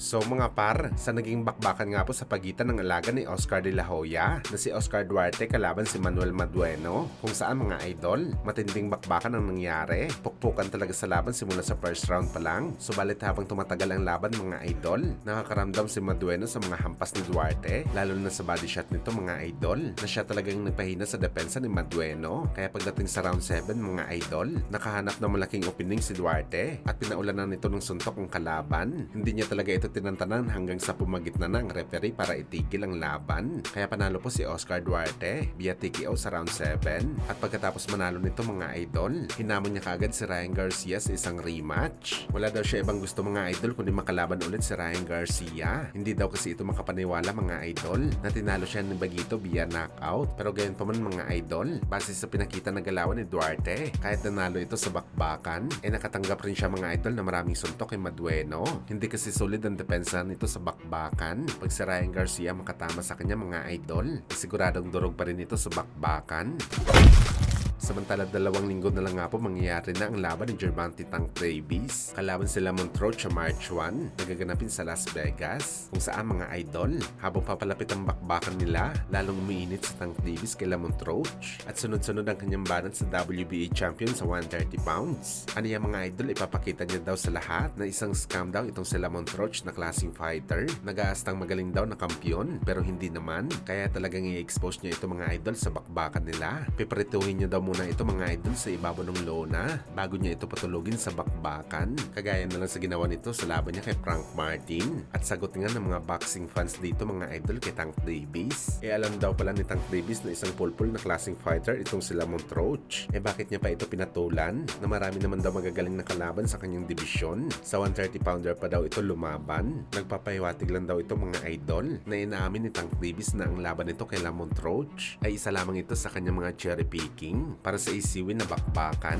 So mga par, sa naging bakbakan nga po sa pagitan ng alaga ni Oscar de la Hoya na si Oscar Duarte kalaban si Manuel Madueno, kung saan mga idol, matinding bakbakan ang nangyari. Pukpukan talaga sa laban simula sa first round pa lang. Subalit habang tumatagal ang laban mga idol, nakakaramdam si Madueno sa mga hampas ni Duarte, lalo na sa body shot nito mga idol, na siya talagang nagpahina sa depensa ni Madueno. Kaya pagdating sa round 7 mga idol, nakahanap ng malaking opening si Duarte at pinaulanan nito ng suntok ang kalaban. Hindi niya talaga ito tinantanan hanggang sa pumagitna na ang referee para itigil ang laban. Kaya panalo po si Oscar Duarte via TKO sa round 7. At pagkatapos manalo nito mga idol, hinamon niya kagad si Ryan Garcia sa isang rematch. Wala daw siya ibang gusto mga idol kundi makalaban ulit si Ryan Garcia. Hindi daw kasi ito makapaniwala mga idol na tinalo siya ni Bagito via knockout. Pero gayon pa man mga idol, base sa pinakita na galawan ni Duarte, kahit nanalo ito sa bakbakan, nakatanggap rin siya mga idol na maraming suntok kay Madueno. Hindi kasi solid ang depensa nito sa bakbakan. Pag si Ryan Garcia makatama sa kanya mga idol, siguradong durog pa rin ito sa bakbakan. Samantala 2 linggo na lang nga po mangyayari na ang laban ni Gervonta Tank Davis kalaban sila Montrose sa March 1 nagaganapin sa Las Vegas, kung saan mga idol, habang papalapit ang bakbakan nila, lalong umiinit si Tank Davis kay Montrose at sunod-sunod ang kanyang banat sa WBA champion sa 130 pounds. Ano yung mga idol, ipapakita niya daw sa lahat na isang scam daw itong sila Montrose na klaseng fighter, nag-aastang magaling daw na kampiyon pero hindi naman, kaya talagang i-expose niya ito mga idol sa bakbakan nila. Piprituhin niya daw muna ito mga idol sa ibabaw ng lona bago niya ito patulugin sa bakbakan, kagaya na lang sa ginawa nito sa laban niya kay Frank Martin. At sagot nga ng mga boxing fans dito mga idol kay Tank Davis, alam daw pala ni Tank Davis na isang pulpul na klaseng fighter itong sila Montrose. Bakit niya pa ito pinatulan na marami naman daw magagaling na kalaban sa kanyang dibisyon? Sa 130 pounder pa daw ito lumaban. Nagpapahiwatig lang daw ito mga idol na inaamin ni Tank Davis na ang laban nito kay Montrose ay isa lamang ito sa kanyang mga cherry picking para sa isiwin na bakbakan.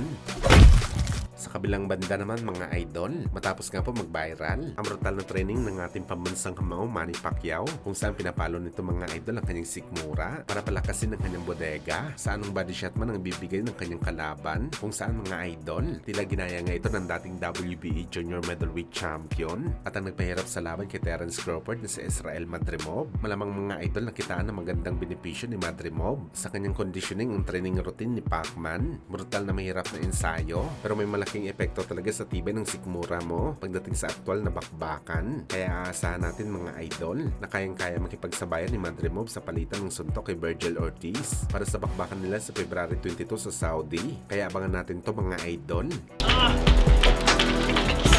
Sa kabilang banda naman mga idol, matapos nga po mag-viral ang brutal na training ng ating pambansang kamao Manny Pacquiao, kung saan pinapalo nito mga idol ang kanyang sikmura para palakasin ang kanyang bodega sa anong body shot man ang bibigay ng kanyang kalaban, kung saan mga idol, tila ginaya nga ito ng dating WBA Junior Middleweight Champion at ang nagpahirap sa laban kay Terence Crawford na si Israel Madrimov. Malamang mga idol nakitaan ng magandang benepisyo ni Madrimov sa kanyang conditioning ang training routine ni Pacman. Brutal na mahirap na ensayo pero may malaking epekto talaga sa tibay ng sikmura mo pagdating sa aktual na bakbakan. Kaya aasahan natin mga idol na kayang-kaya makipagsabayan ni Madrimov sa palitan ng suntok kay Virgil Ortiz para sa bakbakan nila sa February 22 sa Saudi. Kaya abangan natin to mga idol.